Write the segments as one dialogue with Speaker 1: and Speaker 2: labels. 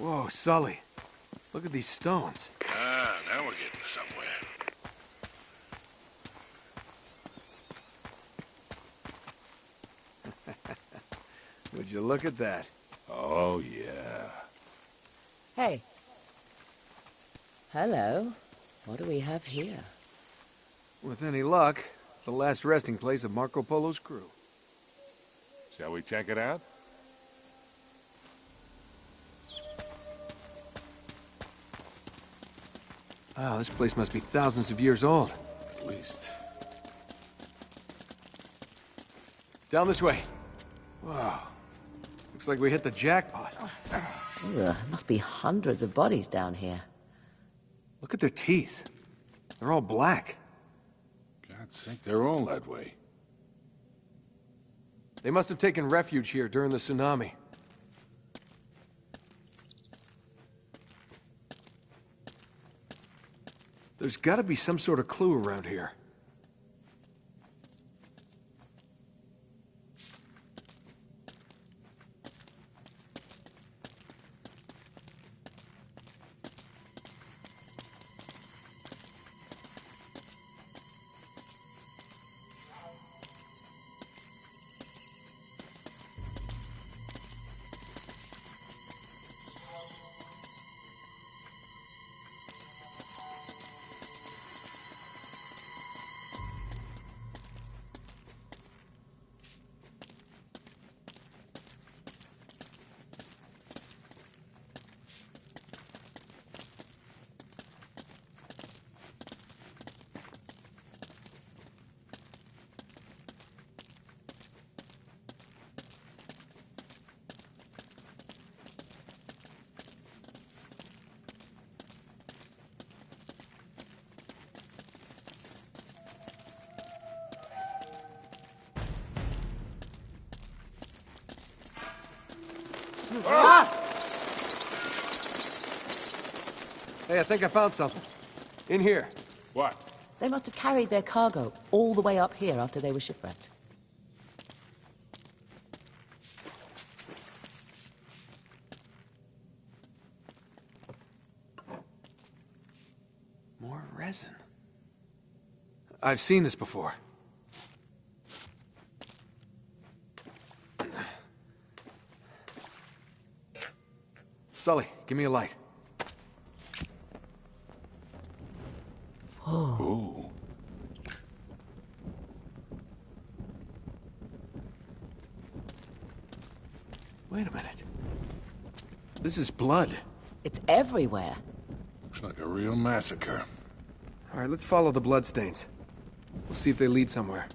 Speaker 1: Whoa, Sully. Look at these stones.
Speaker 2: Ah, now we're getting somewhere.
Speaker 1: Would you look at that?
Speaker 2: Oh, yeah.
Speaker 3: Hey. Hello. What do we have here?
Speaker 1: With any luck, the last resting place of Marco Polo's crew.
Speaker 2: Shall we check it out?
Speaker 1: Wow, this place must be thousands of years old.
Speaker 2: At least.
Speaker 1: Down this way. Wow. Looks like we hit the jackpot.
Speaker 3: Ugh, must be hundreds of bodies down here.
Speaker 1: Look at their teeth. They're all black.
Speaker 2: God's sake, they're all that way.
Speaker 1: They must have taken refuge here during the tsunami. There's gotta be some sort of clue around here. Ah! Hey, I think I found something. In here.
Speaker 2: What?
Speaker 3: They must have carried their cargo all the way up here after they were shipwrecked.
Speaker 1: More resin. I've seen this before. Sully, give me a light.
Speaker 2: Ooh.
Speaker 1: Wait a minute. This is blood.
Speaker 3: It's everywhere.
Speaker 2: Looks like a real massacre.
Speaker 1: All right, let's follow the bloodstains. We'll see if they lead somewhere.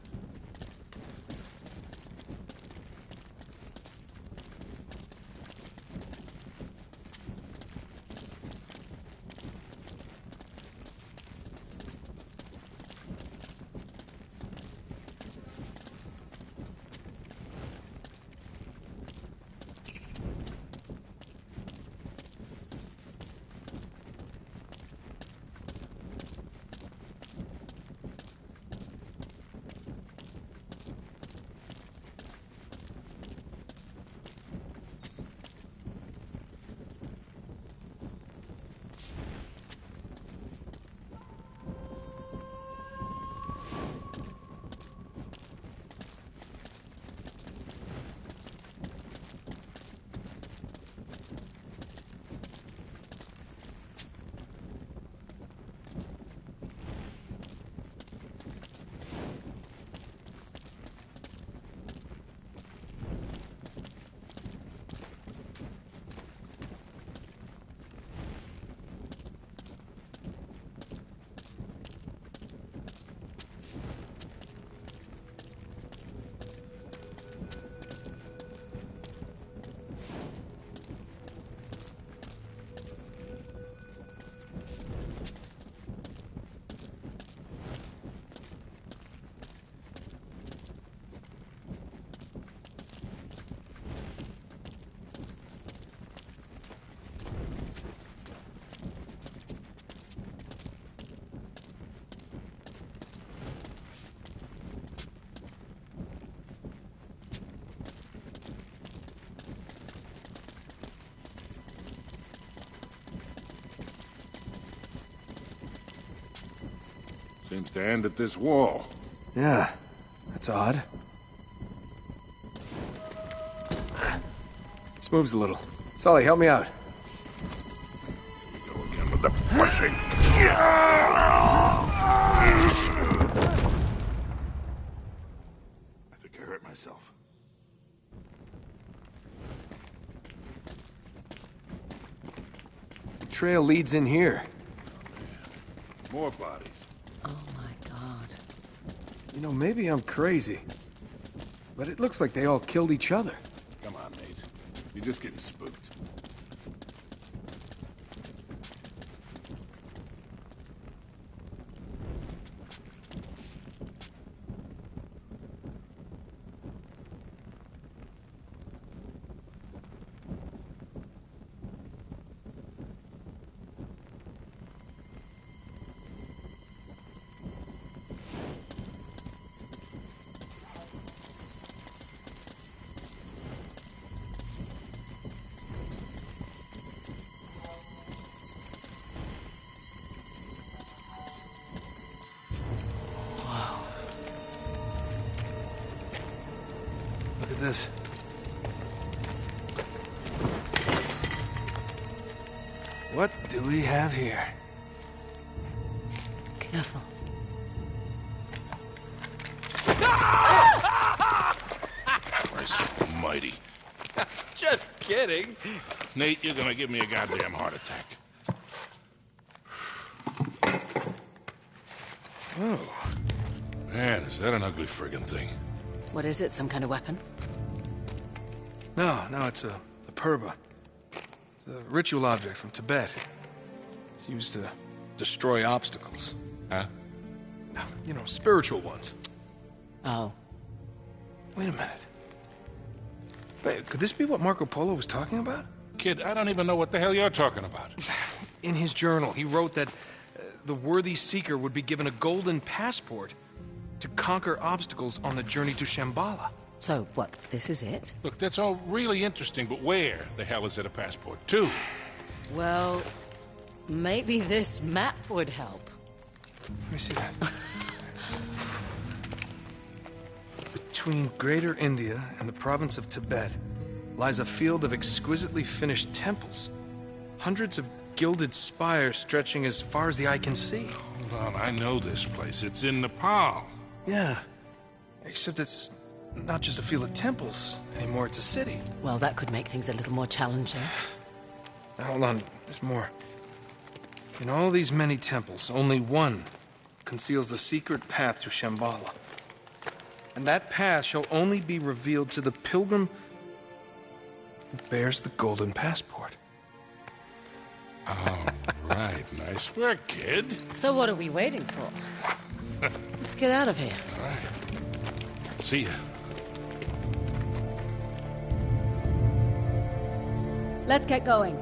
Speaker 2: Seems to end at this wall.
Speaker 1: Yeah, that's odd. This moves a little. Sully, help me out.
Speaker 2: Here we go again with the pushing. I think I hurt myself.
Speaker 1: The trail leads in here.
Speaker 2: More bodies.
Speaker 3: Oh my god.
Speaker 1: You know, maybe I'm crazy, but it looks like they all killed each other.
Speaker 2: Come on, Nate. You're just getting spooked.
Speaker 1: Look at this. What do we have here?
Speaker 3: Careful.
Speaker 2: Christ almighty.
Speaker 1: Just kidding.
Speaker 2: Nate, you're gonna give me a goddamn heart attack.
Speaker 1: Oh.
Speaker 2: Man, is that an ugly friggin' thing?
Speaker 3: What is it? Some kind of weapon?
Speaker 1: No, it's a purba. It's a ritual object from Tibet. It's used to destroy obstacles.
Speaker 2: Huh?
Speaker 1: You know, spiritual ones.
Speaker 3: Oh.
Speaker 1: Wait a minute. Wait, could this be what Marco Polo was talking about?
Speaker 2: Kid, I don't even know what the hell you're talking about.
Speaker 1: In his journal, he wrote that the worthy seeker would be given a golden passport to conquer obstacles on the journey to Shambhala.
Speaker 3: So, what, this is it?
Speaker 2: Look, that's all really interesting, but where the hell is it a passport to?
Speaker 3: Well, maybe this map would help.
Speaker 1: Let me see that. Between Greater India and the province of Tibet lies a field of exquisitely finished temples. Hundreds of gilded spires stretching as far as the eye can see.
Speaker 2: Hold on, I know this place. It's in Nepal.
Speaker 1: Yeah, except it's not just a field of temples anymore, it's a city.
Speaker 3: Well, that could make things a little more challenging.
Speaker 1: Now, hold on, there's more. In all these many temples, only one conceals the secret path to Shambhala. And that path shall only be revealed to the pilgrim who bears the golden passport.
Speaker 2: Oh, right. Nice work, kid.
Speaker 3: So what are we waiting for? Let's get out of here.
Speaker 2: All right. See ya.
Speaker 3: Let's get going.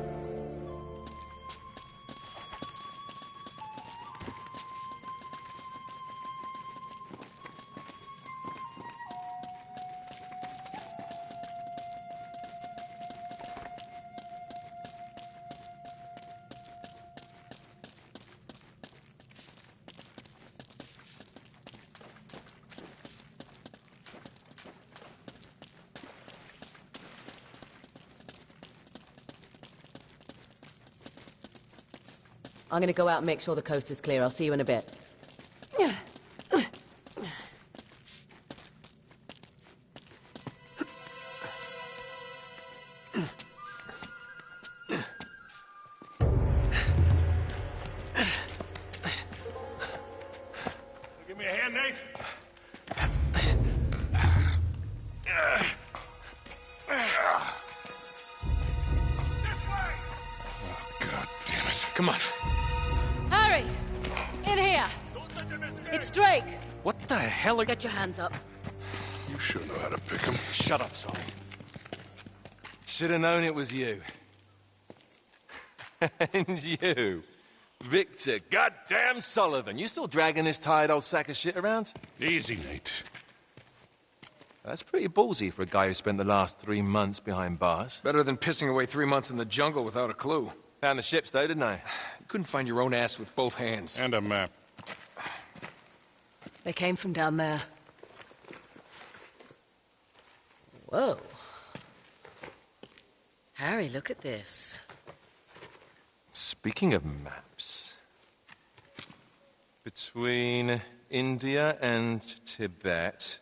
Speaker 3: I'm gonna go out and make sure the coast is clear. I'll see you in a bit.
Speaker 2: Give me a hand, Nate. Oh, God damn it.
Speaker 1: Come on.
Speaker 3: Hurry! In here! It's Drake!
Speaker 1: What the hell are...
Speaker 3: Get your hands up.
Speaker 2: You sure know how to pick 'em.
Speaker 1: Shut up, Sully.
Speaker 4: Should have known it was you. And you, Victor goddamn Sullivan. You still dragging this tired old sack of shit around?
Speaker 2: Easy, Nate.
Speaker 4: That's pretty ballsy for a guy who spent the last 3 months behind bars.
Speaker 1: Better than pissing away 3 months in the jungle without a clue.
Speaker 4: Found the ships though, didn't I?
Speaker 1: You couldn't find your own ass with both hands.
Speaker 2: And a map.
Speaker 5: They came from down there. Whoa. Harry, look at this.
Speaker 4: Speaking of maps... Between India and Tibet...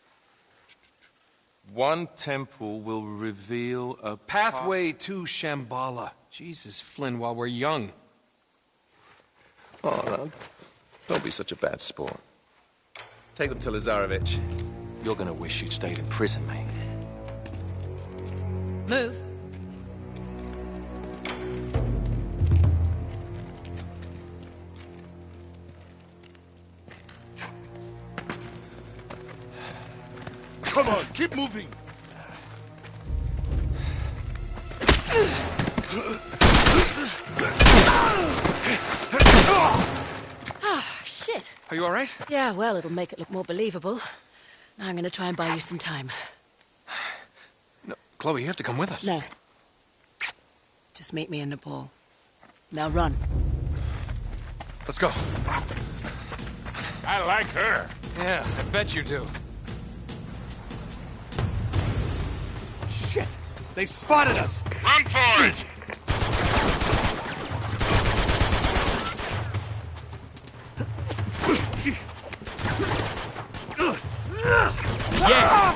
Speaker 4: One temple will reveal a
Speaker 1: Pathway to Shambhala. Jesus, Flynn, while we're young.
Speaker 4: Oh, no. Don't be such a bad sport. Take them to Lazarevic. You're gonna wish you'd stayed in prison, mate.
Speaker 5: Move.
Speaker 2: Come on, keep moving.
Speaker 5: Shit.
Speaker 1: Are you all right?
Speaker 5: Yeah, well, it'll make it look more believable. Now I'm gonna try and buy you some time.
Speaker 1: No, Chloe, you have to come with us.
Speaker 5: No. Just meet me in Nepal. Now run.
Speaker 1: Let's go.
Speaker 2: I like her.
Speaker 1: Yeah, I bet you do. Shit! They've spotted us!
Speaker 2: Run for it!
Speaker 1: Yeah!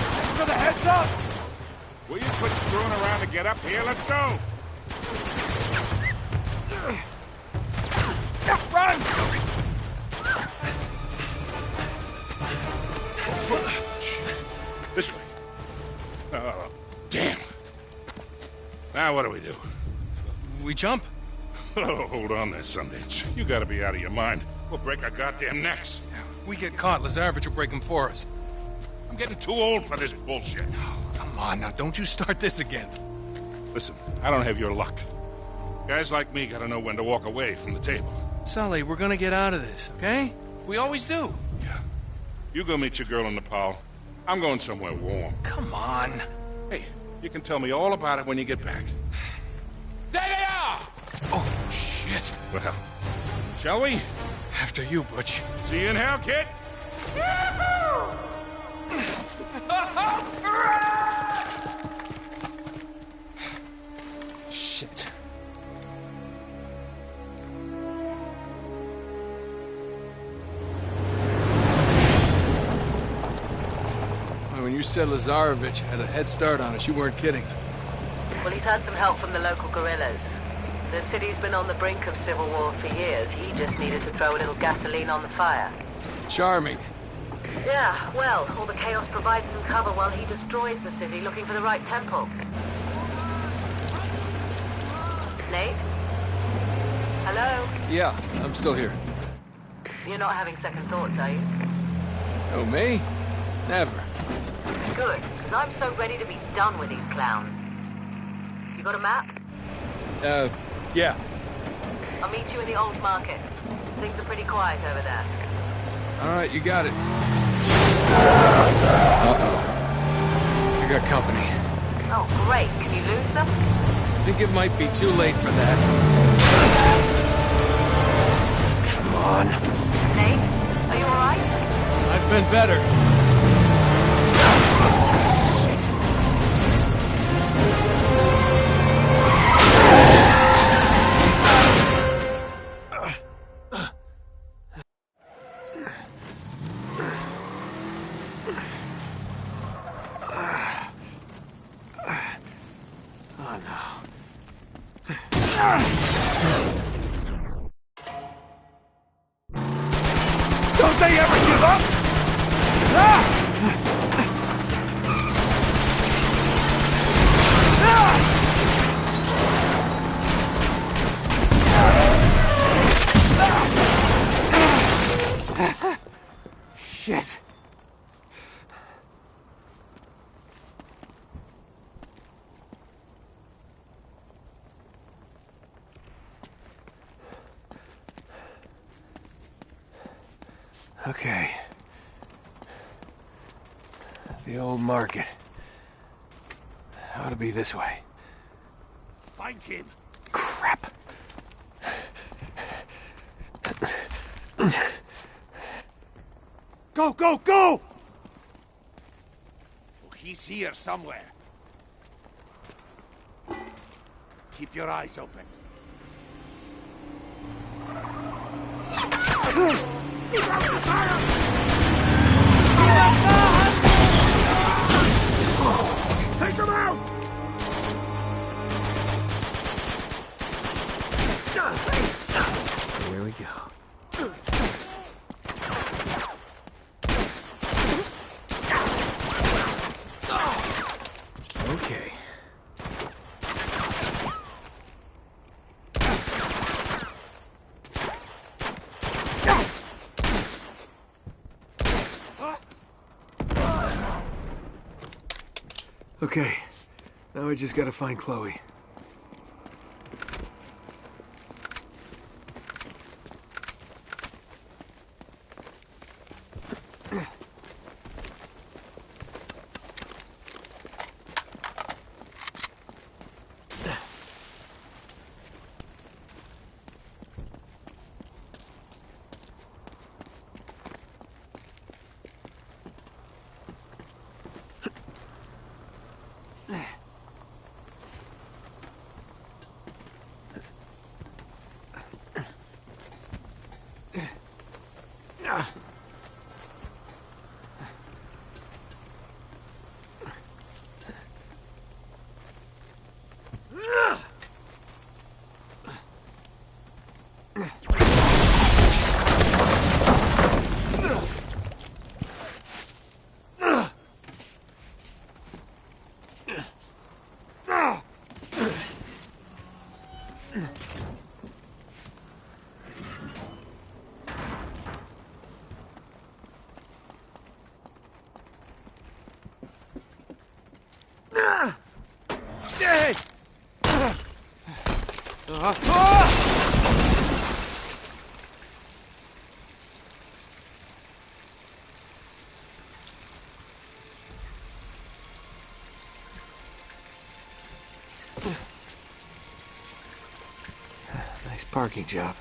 Speaker 2: Thanks for the heads up! Will you quit screwing around and get up here? Let's go! Run! This way. Oh, damn. Now what do we do?
Speaker 1: We jump?
Speaker 2: Oh, hold on there, Sundance. You gotta be out of your mind. We'll break our goddamn necks.
Speaker 1: If we get caught, Lazarevich will break them for us.
Speaker 2: I'm getting too old for this bullshit.
Speaker 1: Oh, come on, now don't you start this again.
Speaker 2: Listen, I don't have your luck. Guys like me gotta know when to walk away from the table.
Speaker 1: Sully, we're gonna get out of this, okay? We always do.
Speaker 2: Yeah. You go meet your girl in Nepal. I'm going somewhere warm.
Speaker 1: Come on.
Speaker 2: Hey, you can tell me all about it when you get back. There they are!
Speaker 1: Oh, shit.
Speaker 2: Well, shall we?
Speaker 1: After you, Butch.
Speaker 2: See you in hell, kid!
Speaker 4: Shit.
Speaker 1: When you said Lazarevich had a head start on us, you weren't kidding.
Speaker 3: Well, he's had some help from the local guerrillas. The city's been on the brink of civil war for years. He just needed to throw a little gasoline on the fire.
Speaker 1: Charming.
Speaker 3: Yeah, well, all the chaos provides some cover while he destroys the city looking for the right temple. Nate? Hello?
Speaker 1: Yeah, I'm still here.
Speaker 3: You're not having second thoughts, are you?
Speaker 1: Oh, me? Never.
Speaker 3: Good, because I'm so ready to be done with these clowns. You got a map?
Speaker 1: Yeah.
Speaker 3: I'll meet you in the old market. Things are pretty quiet over there.
Speaker 1: All right, you got it. Uh-oh. I got company.
Speaker 3: Oh, great. Can you lose them?
Speaker 1: I think it might be too late for that. Come on.
Speaker 3: Nate, are you all right?
Speaker 1: I've been better.
Speaker 2: Don't they ever give up? Ah!
Speaker 1: Shit. Okay. The old market. Ought to be this way.
Speaker 2: Find him.
Speaker 1: Crap.
Speaker 6: Go, go, go! Oh, he's here somewhere. Keep your eyes open. Take him out!
Speaker 1: Here we go. Okay. Okay. Now we just gotta find Chloe. Nice parking job.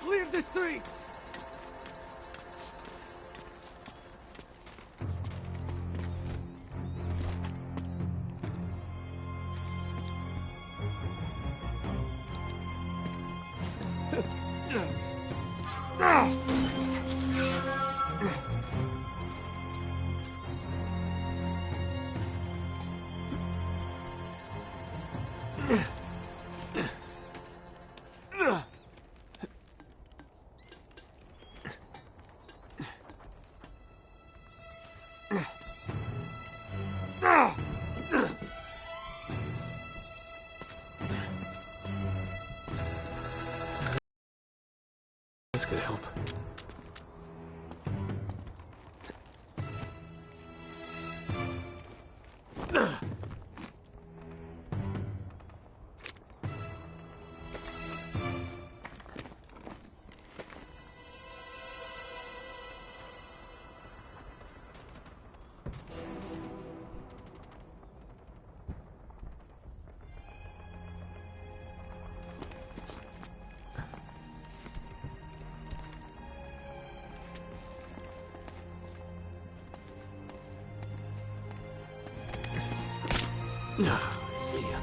Speaker 6: Clear the streets!
Speaker 1: This could help. See ya.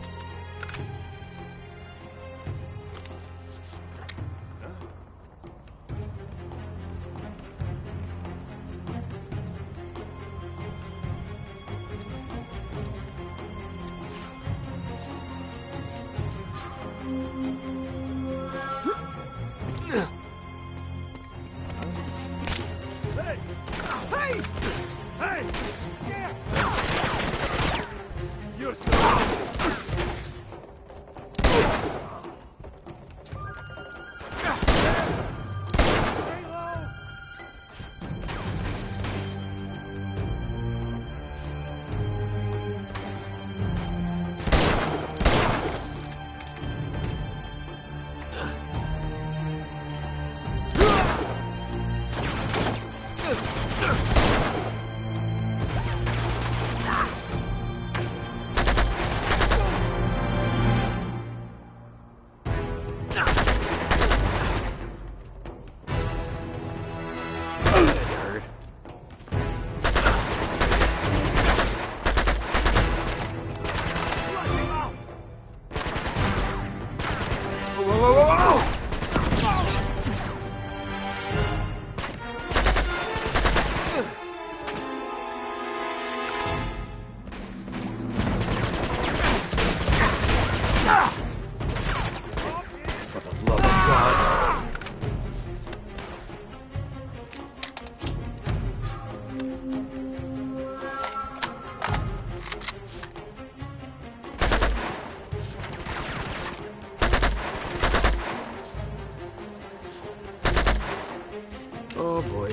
Speaker 1: Oh boy.